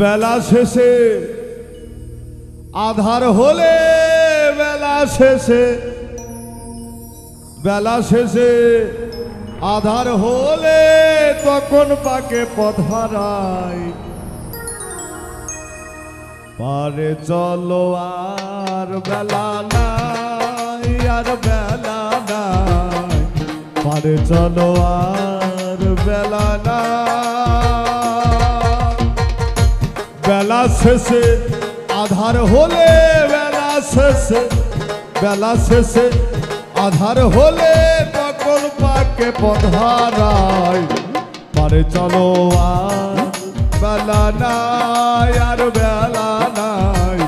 বেলা শেষে আধার হলে বেলা শেষে আধার হলে তখন পাকে পথহারায় পারে চলো আর বেলা নাই আর বেলা নাই পারে চলো আর বেলা নাই বেলা শেষে আধার হলে বেলা শেষে আধার হলে তখন পাকে পথহারায় পারে চলো আর বেলা নাই আর বেলা নাই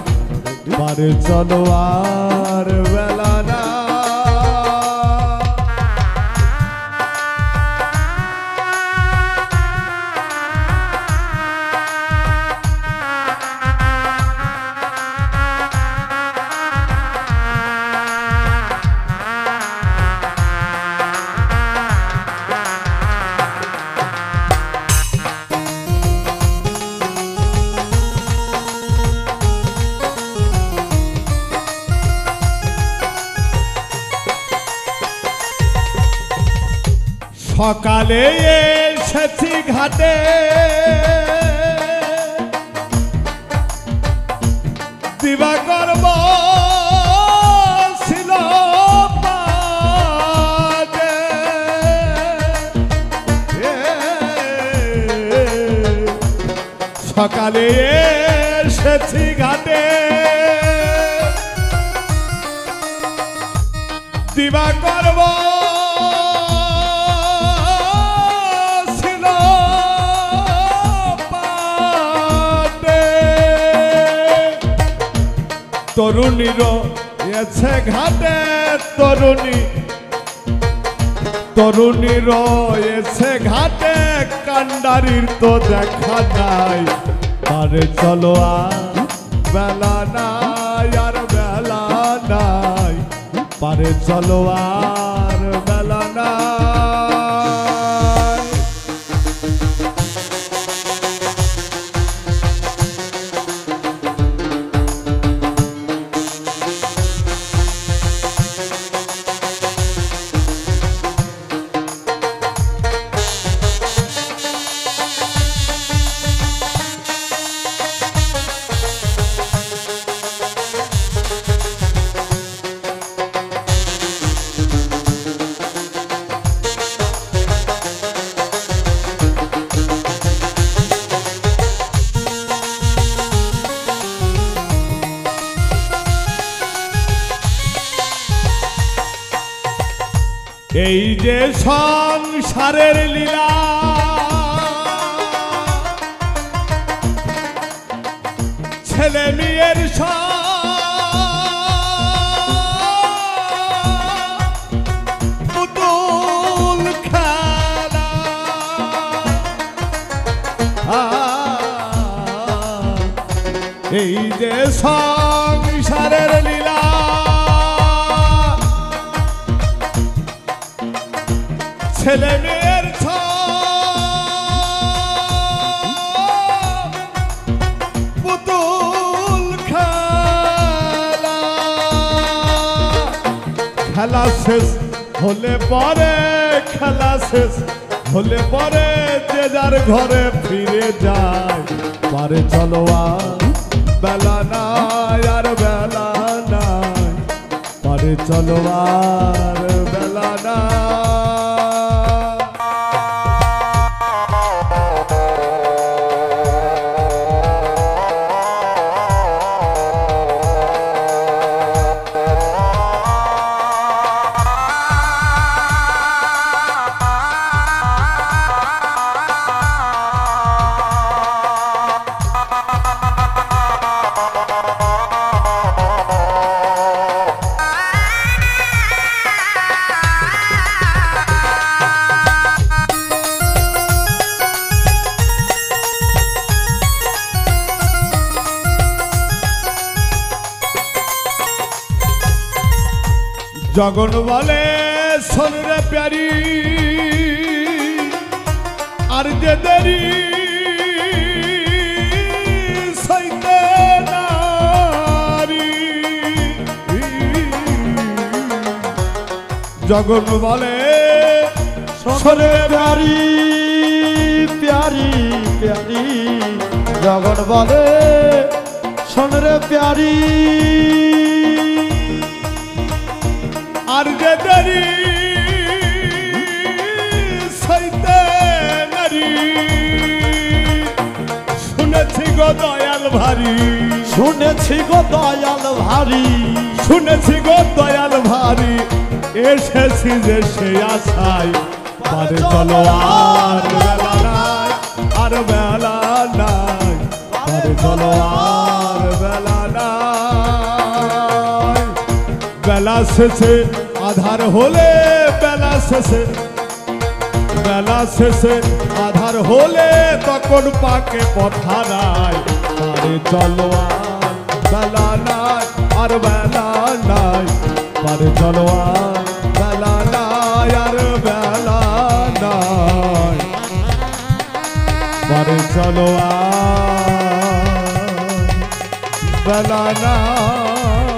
পারে চলো আর বেলা নাই সকালে এসেছি ঘাটে দিবাকর ছিল পাদে সকালে এসেছি ঘাটে দিবাকর তরুণীর এসে ঘাটে তরুণীর এসে ঘাটে কান্ডারির তো দেখা নাই পারে চলো আর বেলা নাই আর বেলা নাই পারে চলো আর বেলা নাই এই যে সংসারের লীলা ছেলে মেয়ের পুতুল খেলা এই যে সংসারের লীলা ছেলে মেয়ের পুতুল খেলা খেলা শেষ হলে পরে যে যার ঘরে ফিরে যায় পারে চলো আর বেলা নাই আর বেলা নাই পারে চলো আর বেলা নাই জগন বলে শোনরে প্যারি আর যে দেরি জগন বলে শোনে প্যারি প্যারি প্যারি জগন বলে শোন রে প্যারি আর যে দেরি সইতে নারী শুনেছি গো দয়াল ভারী শুনেছি গো দয়াল ভারী শুনেছি গো দয়াল ভারী এসেছি যে সে আশায় পারে চলো আর বেলা নাই আর বেলা নাই পারে চলো আর বেলা নাই বেলা শেষে আধার হলে বেলা শেষে আধার হলে তখন পাকে পথা নাই পারে চলো আর বেলা নাই আর বেলা নাই পারে চলো আর বেলা নাই আর বেলা নাই পারে চলো আর বেলা নাই